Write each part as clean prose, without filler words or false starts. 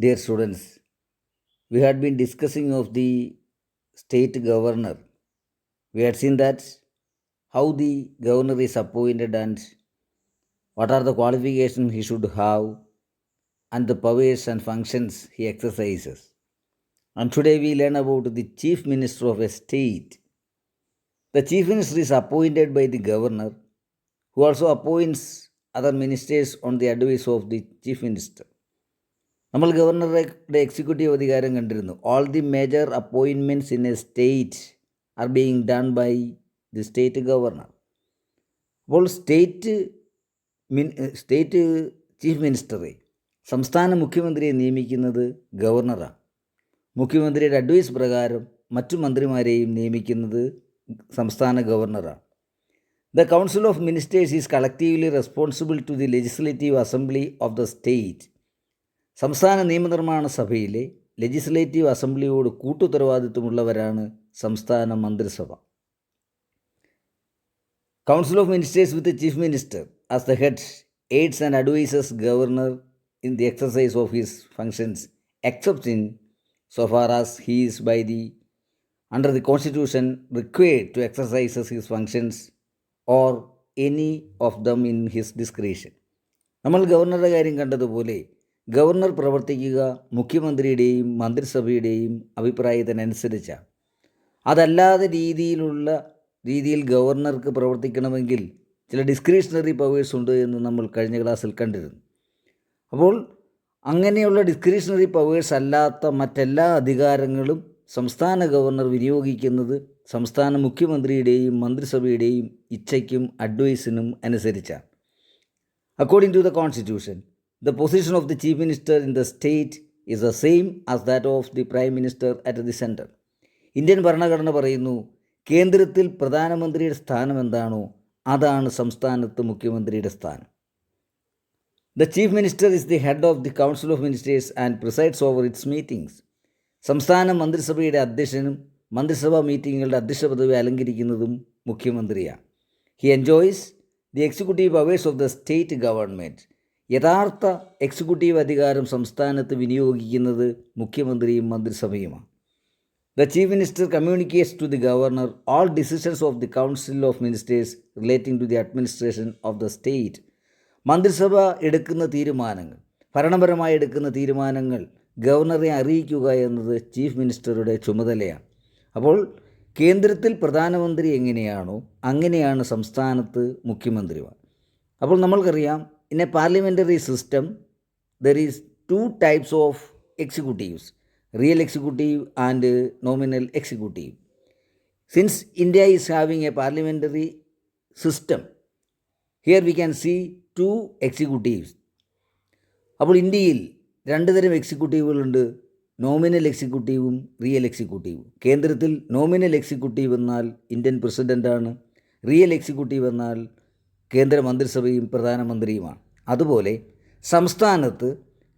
Dear students, we had been discussing of the state governor. We had seen that how the governor is appointed and what are the qualifications he should have and the powers and functions he exercises. And today we learn about the chief minister of a state. The chief minister is appointed by the governor, who also appoints other ministers on the advice of the chief minister. നമ്മൾ ഗവർണറുടെ executive അധികാരം കണ്ടിരുന്നു. All the major appointments in a state are being done by the state governor. അപ്പോൾ state chief മിനിസ്റ്ററെ, സംസ്ഥാന മുഖ്യമന്ത്രിയെ നിയമിക്കുന്നത് ഗവർണറാണ്. മുഖ്യമന്ത്രിയുടെ അഡ്വൈസ് പ്രകാരം മറ്റു മന്ത്രിമാരെയും നിയമിക്കുന്നത് സംസ്ഥാന ഗവർണറാണ്. The council of ministers is collectively responsible to the legislative assembly of the state. സംസ്ഥാന നിയമനിർമ്മാണ സഭയിലെ ലെജിസ്ലേറ്റീവ് അസംബ്ലിയോട് കൂട്ടുത്തരവാദിത്വമുള്ളവരാണ് സംസ്ഥാന മന്ത്രിസഭ. Council of ministers with chief minister as the head aids and advises governor in the exercise of his functions, except in so far as he is by the under the constitution required to exercise his functions or any of them in his discretion. നമ്മൾ ഗവർണറുടെ കാര്യം കണ്ടതുപോലെ governor പ്രവർത്തിക്കുക മുഖ്യമന്ത്രിയുടെയും മന്ത്രിസഭയുടെയും അഭിപ്രായത്തിനനുസരിച്ചാണ്. അതല്ലാതെ രീതിയിൽ ഗവർണർക്ക് പ്രവർത്തിക്കണമെങ്കിൽ ചില discretionary powers ഉണ്ട് എന്ന് നമ്മൾ കഴിഞ്ഞ ക്ലാസ്സിൽ കണ്ടിരുന്നു. അപ്പോൾ അങ്ങനെയുള്ള ഡിസ്ക്രിഷണറി പവേഴ്സ് അല്ലാത്ത മറ്റെല്ലാ അധികാരങ്ങളും സംസ്ഥാന ഗവർണർ വിനിയോഗിക്കുന്നത് സംസ്ഥാന മുഖ്യമന്ത്രിയുടെയും മന്ത്രിസഭയുടെയും ഇച്ഛയ്ക്കും അഡ്വൈസിനും അനുസരിച്ചാണ്. According to the constitution, the position of the chief minister in the state is the same as that of the prime minister at the center. Indian ഭരണഘടന പറയുന്നു, കേന്ദ്രത്തിൽ പ്രധാനമന്ത്രിയുടെ സ്ഥാനം എന്താണോ അതാണ് സംസ്ഥാനത്ത് മുഖ്യമന്ത്രിയുടെ സ്ഥാനം. The chief minister is the head of the council of ministers and presides over its meetings. സംസ്ഥാന മന്ത്രിസഭയുടെ അധ്യക്ഷനും മന്ത്രിസഭാ മീറ്റിങ്ങുകളുടെ അധ്യക്ഷ പദവി അലങ്കരിക്കുന്നതും മുഖ്യമന്ത്രിയാണ്. He enjoys the executive powers of the state government. യഥാർത്ഥ എക്സിക്യൂട്ടീവ് അധികാരം സംസ്ഥാനത്ത് വിനിയോഗിക്കുന്നത് മുഖ്യമന്ത്രിയും മന്ത്രിസഭയുമാണ്. The chief minister communicates to the governor all decisions of the council of ministers relating to the administration of the state. മന്ത്രിസഭ എടുക്കുന്ന തീരുമാനങ്ങൾ, ഭരണപരമായി എടുക്കുന്ന തീരുമാനങ്ങൾ ഗവർണറെ അറിയിക്കുക എന്നത് ചീഫ് മിനിസ്റ്ററുടെ ചുമതലയാണ്. അപ്പോൾ കേന്ദ്രത്തിൽ പ്രധാനമന്ത്രി എങ്ങനെയാണോ അങ്ങനെയാണ് സംസ്ഥാനത്ത് മുഖ്യമന്ത്രിമാർ. അപ്പോൾ നമ്മൾക്കറിയാം, in a parliamentary system there is two types of executives, real executive and nominal executive. Since India is having a parliamentary system, here we can see two executives. അപ്പോൾ ഇന്ത്യയിൽ രണ്ട് തരം എക്സിക്യൂട്ടീവുകളുണ്ട്, നോമിനൽ എക്സിക്യൂട്ടീവും റിയൽ എക്സിക്യൂട്ടീവും. കേന്ദ്രത്തിൽ നോമിനൽ എക്സിക്യൂട്ടീവ് എന്നാൽ Indian പ്രസിഡൻ്റാണ്, real executive എന്നാൽ കേന്ദ്ര മന്ത്രിസഭയും പ്രധാനമന്ത്രിയുമാണ്. അതുപോലെ സംസ്ഥാനത്ത്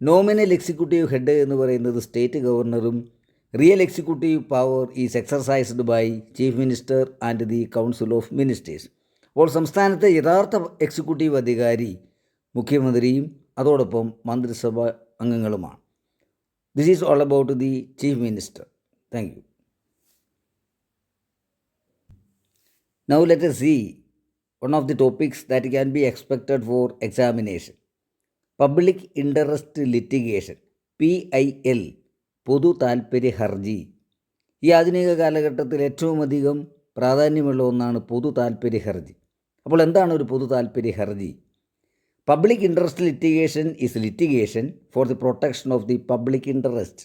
നോമിനൽ എക്സിക്യൂട്ടീവ് ഹെഡ് എന്ന് പറയുന്നത് സ്റ്റേറ്റ് ഗവർണറും real executive power is exercised by chief minister and the council of ministers. അപ്പോൾ സംസ്ഥാനത്തെ യഥാർത്ഥ എക്സിക്യൂട്ടീവ് അധികാരി മുഖ്യമന്ത്രിയും അതോടൊപ്പം മന്ത്രിസഭ അംഗങ്ങളുമാണ്. This is all about the chief minister. Thank you. Now let us see one of the topics that can be expected for examination. Public Interest Litigation, PIL, പൊതു താൽപ്പര്യ ഹർജി. ഈ ആധുനിക കാലഘട്ടത്തിൽ ഏറ്റവും അധികം പ്രാധാന്യമുള്ള ഒന്നാണ് പൊതു താൽപ്പര്യ ഹർജി. അപ്പോൾ എന്താണ് ഒരു പൊതു താൽപ്പര്യ ഹർജി? Public interest litigation is litigation for the protection of the public interest.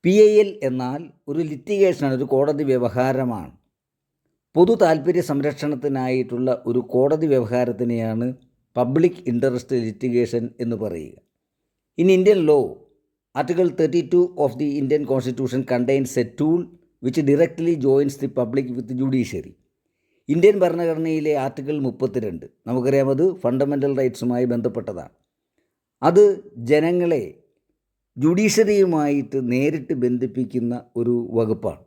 PIL എന്നാൽ ഒരു ലിറ്റിഗേഷനാണ്, ഒരു കോടതി വ്യവഹാരമാണ്. പൊതു താൽപ്പര്യ സംരക്ഷണത്തിനായിട്ടുള്ള ഒരു കോടതി വ്യവഹാരത്തിനെയാണ് പബ്ലിക് ഇൻട്രസ്റ്റ് ലിറ്റിഗേഷൻ എന്ന് പറയുക. In Indian law, article 32 of the Indian constitution contains a tool which directly joins the public with judiciary. Indian ഭരണഘടനയിലെ ആർട്ടിക്കിൾ 32, നമുക്കറിയാം, അത് ഫണ്ടമെൻ്റൽ റൈറ്റ്സുമായി ബന്ധപ്പെട്ടതാണ്. അത് ജനങ്ങളെ ജുഡീഷ്യറിയുമായിട്ട് നേരിട്ട് ബന്ധിപ്പിക്കുന്ന ഒരു വകുപ്പാണ്.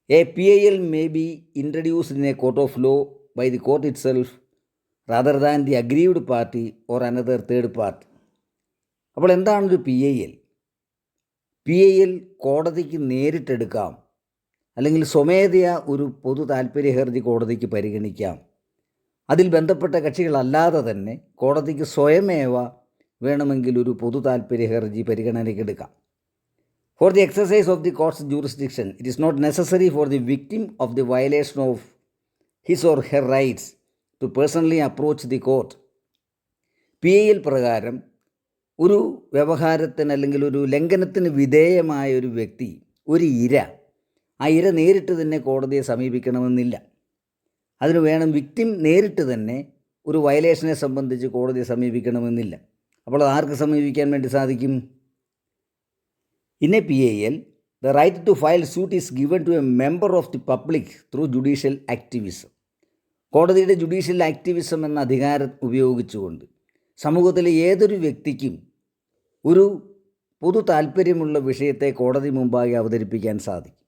A PIL may be introduced in a court of law by the court itself rather than the aggrieved party or another third party. അപ്പോൾ എന്താണ് ഒരു PIL? PIL കോടതിക്ക് നേരിട്ടെടുക്കാം, അല്ലെങ്കിൽ സ്വമേധയാ ഒരു പൊതു താൽപ്പര്യ ഹർജി കോടതിക്ക് പരിഗണിക്കാം. അതിൽ ബന്ധപ്പെട്ട കക്ഷികളല്ലാതെ തന്നെ കോടതിക്ക് സ്വയമേവ വേണമെങ്കിൽ ഒരു പൊതു താൽപ്പര്യ ഹർജി പരിഗണനയ്ക്കെടുക്കാം. For the exercise of the court's jurisdiction, it is not necessary for the victim of the violation of his or her rights to personally approach the court. PIL പ്രകാരം ഒരു വ്യവഹാരത്തിന് അല്ലെങ്കിൽ ഒരു ലംഘനത്തിന് വിധേയമായ ഒരു വ്യക്തി, ഒരു ഇര, ആ ഇര നേരിട്ട് തന്നെ കോടതിയെ സമീപിക്കണമെന്നില്ല. അതിന് വേണം വിക്ടിം നേരിട്ട് തന്നെ ഒരു വയലേഷനെ സംബന്ധിച്ച് കോടതിയെ സമീപിക്കണമെന്നില്ല. അപ്പോൾ ആർക്ക് സമീപിക്കാൻ വേണ്ടി സാധിക്കും? In a PIL, the right to file suit is given to a member of the public through judicial activism. കോടതിയുടെ ജുഡീഷ്യൽ ആക്ടിവിസം എന്ന അധികാരം ഉപയോഗിച്ചുകൊണ്ട് സമൂഹത്തിലെ ഏതൊരു വ്യക്തിക്കും ഒരു പൊതു താൽപ്പര്യമുള്ള വിഷയത്തെ കോടതി മുമ്പാകെ അവതരിപ്പിക്കാൻ സാധിക്കും.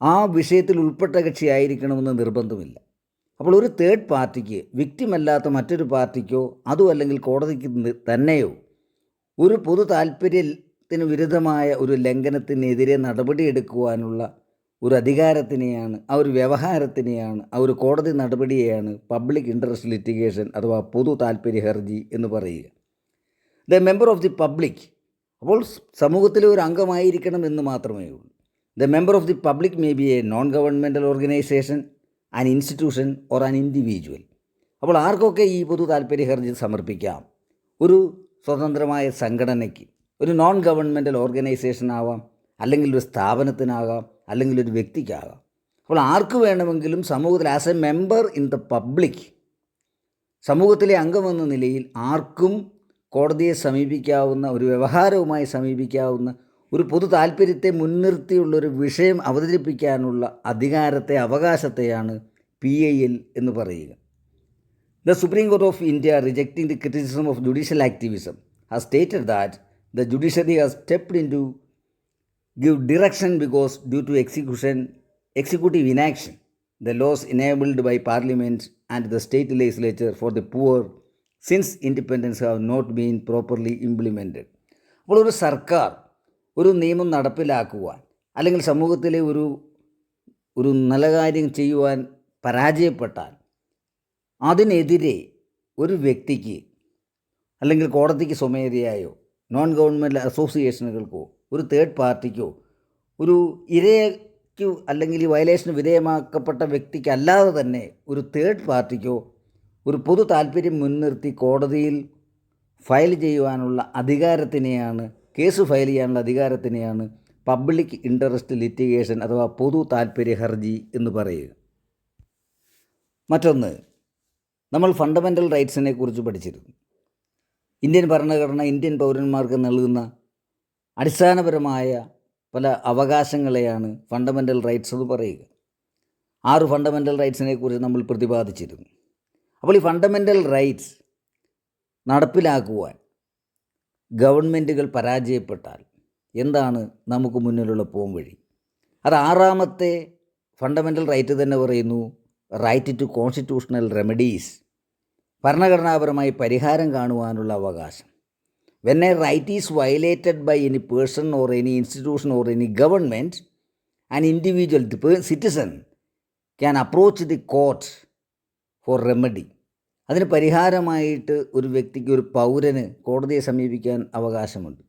ആ വിഷയത്തിൽ ഉൾപ്പെട്ട കക്ഷിയായിരിക്കണമെന്ന് നിർബന്ധമില്ല. അപ്പോൾ ഒരു തേർഡ് പാർട്ടിക്ക്, വിക്ടിമല്ലാത്ത മറ്റൊരു പാർട്ടിക്കോ അതും അല്ലെങ്കിൽ കോടതിക്ക് തന്നെയോ ഒരു പൊതു താൽപ്പര്യത്തിന് വിരുദ്ധമായ ഒരു ലംഘനത്തിനെതിരെ നടപടിയെടുക്കുവാനുള്ള ഒരു അധികാരത്തിനെയാണ്, ആ ഒരു വ്യവഹാരത്തിനെയാണ്, ആ ഒരു കോടതി നടപടിയെയാണ് പബ്ലിക് ഇൻട്രസ്റ്റ് ലിറ്റിഗേഷൻ അഥവാ പൊതു താൽപ്പര്യ ഹർജി എന്ന് പറയുക. The member of the public, അപ്പോൾ സമൂഹത്തിലെ ഒരു അംഗമായിരിക്കണം എന്ന് മാത്രമേ ഉള്ളൂ. The member of the public may be A non governmental organisation, an institution or an individual. അപ്പോൾ ആർക്കൊക്കെ ഈ പൊതു താൽപ്പര്യ ഹർജി സമർപ്പിക്കാം? ഒരു സ്വതന്ത്രമായ സംഘടനയ്ക്ക്, ഒരു നോൺ ഗവൺമെൻറ്റൽ ഓർഗനൈസേഷൻ ആവാം, അല്ലെങ്കിൽ ഒരു സ്ഥാപനത്തിനാകാം, അല്ലെങ്കിൽ ഒരു വ്യക്തിക്കാകാം. അപ്പോൾ ആർക്ക് വേണമെങ്കിലും സമൂഹത്തിൽ as A member in the public, സമൂഹത്തിലെ അംഗമെന്ന നിലയിൽ ആർക്കും കോടതിയെ സമീപിക്കാവുന്ന, ഒരു വ്യവഹാരവുമായി സമീപിക്കാവുന്ന, ഒരു പൊതു താൽപ്പര്യത്തെ മുൻനിർത്തിയുള്ളൊരു വിഷയം അവതരിപ്പിക്കാനുള്ള അധികാരത്തെ, അവകാശത്തെയാണ് PIL എന്ന് പറയുക. The Supreme Court of India, rejecting the criticism of judicial activism, has stated that the judiciary has stepped in to give direction because due to executive inaction, the laws enabled by Parliament and the state legislature for the poor since independence have not been properly implemented. അപ്പോൾ ഒരു സർക്കാർ ഒരു നിയമം നടപ്പിലാക്കുവാൻ, അല്ലെങ്കിൽ സമൂഹത്തിലെ ഒരു നല്ല കാര്യം ചെയ്യുവാൻ പരാജയപ്പെട്ടാൽ അതിനെതിരെ ഒരു വ്യക്തിക്ക്, അല്ലെങ്കിൽ കോടതിക്ക് സ്വമേധയായോ നോൺ ഗവൺമെൻറ് അസോസിയേഷനുകൾക്കോ ഒരു തേർഡ് പാർട്ടിക്കോ ഒരു ഇരയ്ക്കു അല്ലെങ്കിൽ ഈ വയലേഷന് വിധേയമാക്കപ്പെട്ട വ്യക്തിക്ക് അല്ലാതെ തന്നെ ഒരു തേർഡ് പാർട്ടിക്കോ ഒരു പൊതു താൽപ്പര്യം മുൻനിർത്തി കോടതിയിൽ ഫയൽ ചെയ്യുവാനുള്ള അധികാരത്തിനെയാണ്, കേസ് ഫയൽ ചെയ്യാനുള്ള അധികാരത്തിനെയാണ് പബ്ലിക് ഇൻട്രസ്റ്റ് ലിറ്റിഗേഷൻ അഥവാ പൊതു താൽപ്പര്യ ഹർജി എന്ന് പറയുക. മറ്റൊന്ന്, നമ്മൾ ഫണ്ടമെൻ്റൽ റൈറ്റ്സിനെ കുറിച്ച് പഠിച്ചിരുന്നു. ഇന്ത്യൻ ഭരണഘടന ഇന്ത്യൻ പൗരന്മാർക്ക് നൽകുന്ന അടിസ്ഥാനപരമായ പല അവകാശങ്ങളെയാണ് ഫണ്ടമെൻ്റൽ റൈറ്റ്സ് എന്ന് പറയുക. 6 ഫണ്ടമെൻ്റൽ റൈറ്റ്സിനെ കുറിച്ച് നമ്മൾ പ്രതിപാദിച്ചിരുന്നു. അപ്പോൾ ഈ ഫണ്ടമെൻ്റൽ റൈറ്റ്സ് നടപ്പിലാക്കുവാൻ ഗവൺമെൻറ്റുകൾ പരാജയപ്പെട്ടാൽ എന്താണ് നമുക്ക് മുന്നിലുള്ള പോംവഴി? അത് 6ാമത്തെ ഫണ്ടമെൻ്റൽ റൈറ്റ് തന്നെ പറയുന്നു, റൈറ്റ് ടു കോൺസ്റ്റിറ്റ്യൂഷണൽ റെമഡീസ്, ഭരണഘടനാപരമായി പരിഹാരം കാണുവാനുള്ള അവകാശം. When a right is violated by any person or any institution or any government, an individual, the citizen, can approach the court for remedy. അതിന് പരിഹാരമായിട്ട് ഒരു വ്യക്തിക്ക്, ഒരു പൗരന് കോടതിയെ സമീപിക്കാൻ അവകാശമുണ്ട്.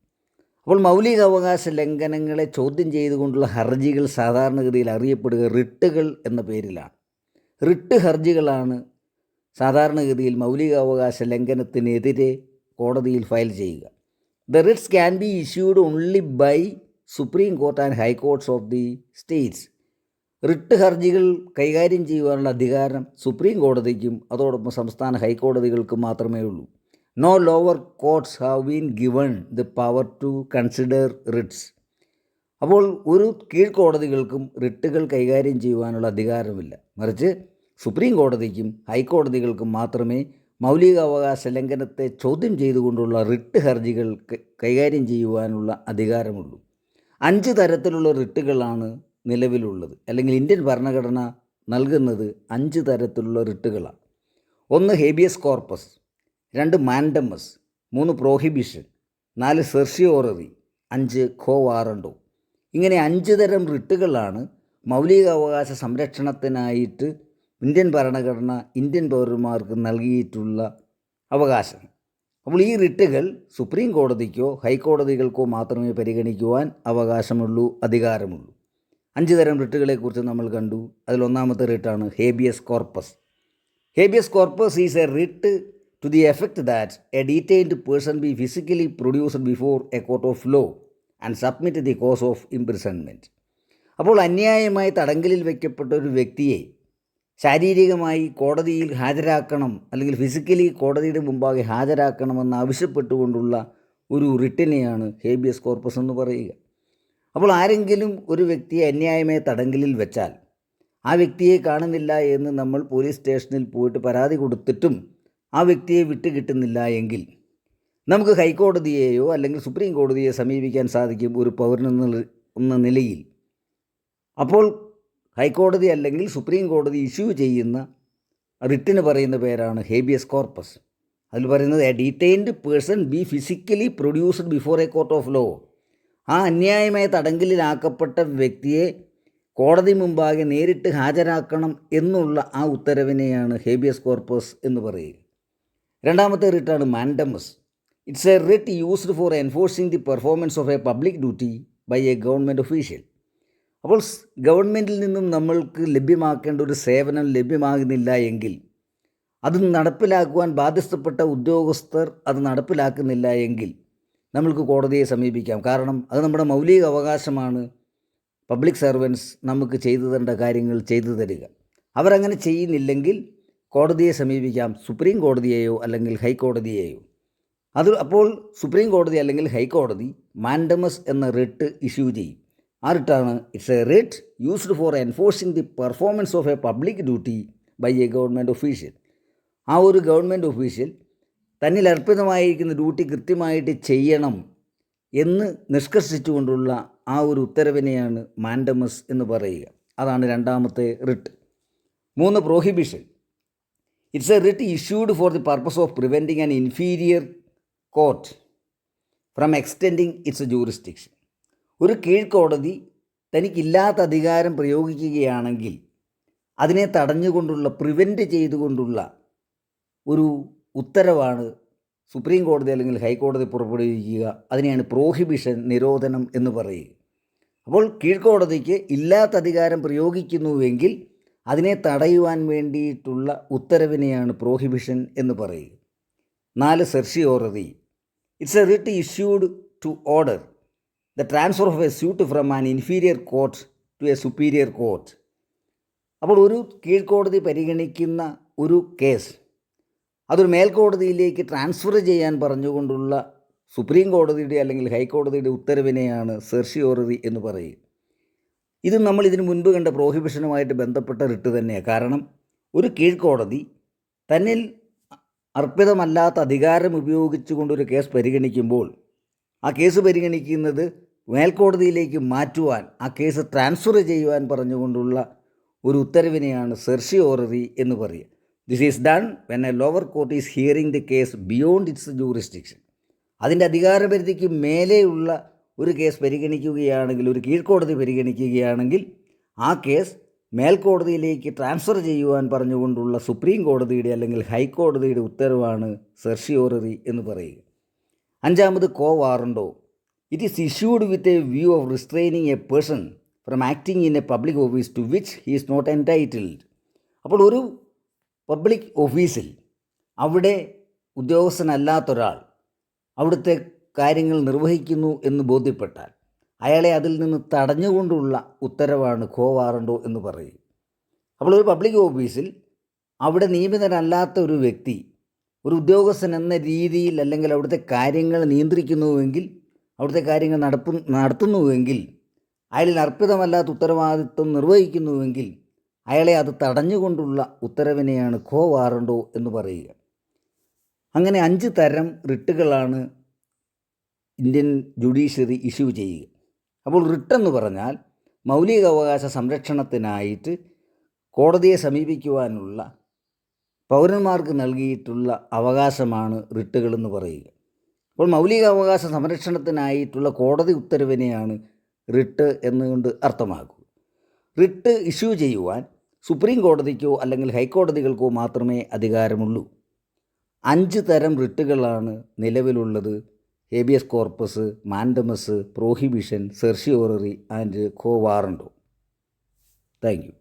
അപ്പോൾ മൗലിക അവകാശ ലംഘനങ്ങളെ ചോദ്യം ചെയ്തുകൊണ്ടുള്ള ഹർജികൾ സാധാരണഗതിയിൽ അറിയപ്പെടുക റിട്ടുകൾ എന്ന പേരിലാണ്. റിട്ട് ഹർജികളാണ് സാധാരണഗതിയിൽ മൗലികാവകാശ ലംഘനത്തിനെതിരെ കോടതിയിൽ ഫയൽ ചെയ്യുക. The writs can be issued only by Supreme Court and high courts of the states. Writ ഹർജികൾ കൈകാര്യം ചെയ്യുവാനുള്ള അധികാരം സുപ്രീം കോടതിക്കും അതോടൊപ്പം സംസ്ഥാന ഹൈക്കോടതികൾക്കും മാത്രമേ ഉള്ളൂ. No lower courts have been given the power to consider writs. അപ്പോൾ ഒരു കീഴ്ക്കോടതികൾക്കും റിട്ടുകൾ കൈകാര്യം ചെയ്യുവാനുള്ള അധികാരമില്ല. മറിച്ച് സുപ്രീം കോടതിക്കും ഹൈക്കോടതികൾക്കും മാത്രമേ മൗലികാവകാശ ലംഘനത്തെ ചോദ്യം ചെയ്തുകൊണ്ടുള്ള റിട്ട് ഹർജികൾ കൈകാര്യം ചെയ്യുവാനുള്ള അധികാരമുള്ളൂ. 5 തരത്തിലുള്ള റിട്ടുകളാണ് നിലവിലുള്ളത്, അല്ലെങ്കിൽ ഇന്ത്യൻ ഭരണഘടന നൽകുന്നത് 5 തരത്തിലുള്ള റിട്ടുകളാണ്. 1 habeas corpus, 2 mandamus, 3 prohibition, 4 certiorari, 5 kho warranto. ഇങ്ങനെ 5 തരം റിട്ടുകളാണ് മൗലികാവകാശ സംരക്ഷണത്തിനായിട്ട് ഇന്ത്യൻ ഭരണഘടന ഇന്ത്യൻ പൗരന്മാർക്ക് നൽകിയിട്ടുള്ള അവകാശം. അപ്പോൾ ഈ റിട്ടുകൾ സുപ്രീം കോടതിക്കോ ഹൈക്കോടതികൾക്കോ മാത്രമേ പരിഗണിക്കുവാൻ അവകാശമുള്ളൂ, അധികാരമുള്ളൂ. 5 തരം റിട്ടുകളെക്കുറിച്ച് നമ്മൾ കണ്ടു. അതിലൊന്നാമത്തെ റിട്ടാണ് habeas corpus. Habeas corpus is a writ to the effect that a detained person be physically produced before a court of law and submit the cause of imprisonment. അപ്പോൾ അന്യായമായി തടങ്കലിൽ വയ്ക്കപ്പെട്ട ഒരു വ്യക്തിയെ ശാരീരികമായി കോടതിയിൽ ഹാജരാക്കണം, അല്ലെങ്കിൽ ഫിസിക്കലി കോടതിയുടെ മുമ്പാകെ ഹാജരാക്കണമെന്ന് ആവശ്യപ്പെട്ടുകൊണ്ടുള്ള ഒരു റിട്ടിനെയാണ് ഹേബിയസ് കോർപ്പസ് എന്ന് പറയുക. അപ്പോൾ ആരെങ്കിലും ഒരു വ്യക്തിയെ അന്യായമായി തടങ്കലിൽ വെച്ചാൽ ആ വ്യക്തിയെ കാണുന്നില്ല എന്ന് നമ്മൾ പോലീസ് സ്റ്റേഷനിൽ പോയിട്ട് പരാതി കൊടുത്തിട്ടും ആ വ്യക്തിയെ വിട്ടുകിട്ടുന്നില്ല എങ്കിൽ നമുക്ക് ഹൈക്കോടതിയെയോ അല്ലെങ്കിൽ സുപ്രീം കോടതിയെ സമീപിക്കാൻ സാധിക്കും ഒരു പൗരനെന്ന നിലയിൽ. അപ്പോൾ ഹൈക്കോടതി അല്ലെങ്കിൽ സുപ്രീം കോടതി ഇഷ്യൂ ചെയ്യുന്ന റിട്ടിന് പറയുന്ന പേരാണ് ഹേബിയസ് കോർപ്പസ്. അതിൽ പറയുന്നത് a detained person be physically produced before a court of law. ആ അന്യായമായ തടങ്കലിലാക്കപ്പെട്ട വ്യക്തിയെ കോടതി മുമ്പാകെ നേരിട്ട് ഹാജരാക്കണം എന്നുള്ള ആ ഉത്തരവിനെയാണ് ഹേബിയസ് കോർപ്പസ് എന്ന് പറയുക. രണ്ടാമത്തെ റിട്ടാണ് mandamus. It's a writ used for enforcing the performance of a public duty by a government official. അപ്പോൾ ഗവൺമെൻറ്റിൽ നിന്നും നമ്മൾക്ക് ലഭ്യമാക്കേണ്ട ഒരു സേവനം ലഭ്യമാകുന്നില്ല എങ്കിൽ അത് നടപ്പിലാക്കുവാൻ ബാധ്യസ്ഥപ്പെട്ട ഉദ്യോഗസ്ഥർ അത് നടപ്പിലാക്കുന്നില്ല എങ്കിൽ നമ്മൾക്ക് കോടതിയെ സമീപിക്കാം. കാരണം അത് നമ്മുടെ മൗലിക അവകാശമാണ്. പബ്ലിക് സർവൻസ് നമുക്ക് ചെയ്തു തരേണ്ട കാര്യങ്ങൾ ചെയ്തു തരിക. അവരങ്ങനെ ചെയ്യുന്നില്ലെങ്കിൽ കോടതിയെ സമീപിക്കാം, സുപ്രീം കോടതിയെയോ അല്ലെങ്കിൽ ഹൈക്കോടതിയെയോ. അപ്പോൾ സുപ്രീം കോടതി അല്ലെങ്കിൽ ഹൈക്കോടതി മാൻഡമസ് എന്ന റിട്ട് ഇഷ്യൂ ചെയ്യും. ആ റിട്ടാണ് it's a writ used for enforcing the performance of a public duty by a government official. ആ ഒരു ഗവൺമെൻറ് ഒഫീഷ്യൽ തന്നിൽ അർപ്പിതമായിരിക്കുന്ന ഡ്യൂട്ടി കൃത്യമായിട്ട് ചെയ്യണം എന്ന് നിഷ്കർഷിച്ചുകൊണ്ടുള്ള ആ ഒരു ഉത്തരവിനെയാണ് മാൻഡമസ് എന്ന് പറയുക. അതാണ് രണ്ടാമത്തെ writ. 3 prohibition. It's a writ issued for the purpose of preventing an inferior court from extending it's jurisdiction. ഒരു കീഴ്ക്കോടതി തനിക്കില്ലാത്ത അധികാരം പ്രയോഗിക്കുകയാണെങ്കിൽ അതിനെ തടഞ്ഞുകൊണ്ടുള്ള, പ്രിവെൻറ്റ് ചെയ്തുകൊണ്ടുള്ള ഒരു ഉത്തരവാണ് സുപ്രീം കോടതി അല്ലെങ്കിൽ ഹൈക്കോടതി പുറപ്പെടുവിക്കുക. അതിനെയാണ് പ്രോഹിബിഷൻ, നിരോധനം എന്ന് പറയുക. അപ്പോൾ കീഴ്ക്കോടതിക്ക് ഇല്ലാത്ത അധികാരം പ്രയോഗിക്കുന്നുവെങ്കിൽ അതിനെ തടയുവാൻ വേണ്ടിയിട്ടുള്ള ഉത്തരവിനെയാണ് പ്രോഹിബിഷൻ എന്ന് പറയുക. 4 certiorari. It's a writ issued to order the transfer of a suit from an inferior court to a superior court. അപ്പോൾ ഒരു കീഴ്ക്കോടതി പരിഗണിക്കുന്ന ഒരു കേസ് അതൊരു മേൽക്കോടതിയിലേക്ക് ട്രാൻസ്ഫർ ചെയ്യാൻ പറഞ്ഞുകൊണ്ടുള്ള സുപ്രീം കോടതിയുടെ അല്ലെങ്കിൽ ഹൈക്കോടതിയുടെ ഉത്തരവിനെയാണ് സെർഷിയോററി എന്ന് പറയുക. ഇത് നമ്മൾ ഇതിനു മുൻപ് കണ്ട പ്രോഹിബിഷനുമായിട്ട് ബന്ധപ്പെട്ട റിട്ട് തന്നെയാണ്. കാരണം ഒരു കീഴ്ക്കോടതി തന്നിൽ അർപ്പിതമല്ലാത്ത അധികാരം ഉപയോഗിച്ചുകൊണ്ടൊരു കേസ് പരിഗണിക്കുമ്പോൾ ആ കേസ് പരിഗണിക്കുന്നത് മേൽക്കോടതിയിലേക്ക് മാറ്റുവാൻ, ആ കേസ് ട്രാൻസ്ഫർ ചെയ്യുവാൻ പറഞ്ഞുകൊണ്ടുള്ള ഒരു ഉത്തരവിനെയാണ് സെർഷിയോററി എന്ന് പറയുക. This is done when A lower court is hearing the case beyond it's jurisdiction. അതിൻ്റെ അധികാരപരിധിക്ക് മേലെയുള്ള ഒരു കേസ് പരിഗണിക്കുകയാണെങ്കിൽ, ഒരു കീഴ്ക്കോടതി പരിഗണിക്കുകയാണെങ്കിൽ ആ കേസ് മേൽക്കോടതിയിലേക്ക് ട്രാൻസ്ഫർ ചെയ്യുവാൻ പറഞ്ഞുകൊണ്ടുള്ള സുപ്രീം കോടതിയുടെ അല്ലെങ്കിൽ ഹൈക്കോടതിയുടെ ഉത്തരവാണ് സെർഷിയോററി എന്ന് പറയുക. 5 quo warranto. It is issued with a view of restraining a person from acting in a public office to which he is not entitled. അപ്പോൾ ഒരു പബ്ലിക് ഓഫീസിൽ അവിടെ ഉദ്യോഗസ്ഥനല്ലാത്തൊരാൾ അവിടുത്തെ കാര്യങ്ങൾ നിർവഹിക്കുന്നു എന്ന് ബോധ്യപ്പെട്ടാൽ അയാളെ അതിൽ നിന്ന് തടഞ്ഞുകൊണ്ടുള്ള ഉത്തരവാണ് കോ വാറണ്ടോ എന്ന് പറയും. അപ്പോൾ ഒരു പബ്ലിക് ഓഫീസിൽ അവിടെ നിയമിതനല്ലാത്ത ഒരു വ്യക്തി ഒരു ഉദ്യോഗസ്ഥൻ എന്ന രീതിയിൽ അല്ലെങ്കിൽ അവിടുത്തെ കാര്യങ്ങൾ നിയന്ത്രിക്കുന്നുവെങ്കിൽ, അവിടുത്തെ കാര്യങ്ങൾ നടത്തുന്നുവെങ്കിൽ, അയാളിൽ അർപ്പിതമല്ലാത്ത ഉത്തരവാദിത്വം നിർവഹിക്കുന്നുവെങ്കിൽ അയാളെ അത് തടഞ്ഞുകൊണ്ടുള്ള ഉത്തരവിനെയാണ് കോ വാറണ്ടോ എന്ന് പറയുക. അങ്ങനെ 5 തരം റിട്ടുകളാണ് ഇന്ത്യൻ ജുഡീഷ്യറി ഇഷ്യൂ ചെയ്യുക. അപ്പോൾ റിട്ടെന്ന് പറഞ്ഞാൽ മൗലികാവകാശ സംരക്ഷണത്തിനായിട്ട് കോടതിയെ സമീപിക്കുവാനുള്ള പൗരന്മാർക്ക് നൽകിയിട്ടുള്ള അവകാശമാണ് റിട്ടുകളെന്ന് പറയുക. അപ്പോൾ മൗലികാവകാശ സംരക്ഷണത്തിനായിട്ടുള്ള കോടതി ഉത്തരവിനെയാണ് റിട്ട് എന്നുകൊണ്ട് അർത്ഥമാക്കൂ. റിട്ട് ഇഷ്യൂ ചെയ്യുവാൻ സുപ്രീം കോടതിക്കോ അല്ലെങ്കിൽ ഹൈക്കോടതികൾക്കോ മാത്രമേ അധികാരമുള്ളൂ. 5 തരം റിട്ടുകളാണ് നിലവിലുള്ളത്: habeas corpus, mandamus, prohibition, certiorari and co warranto. Thank you.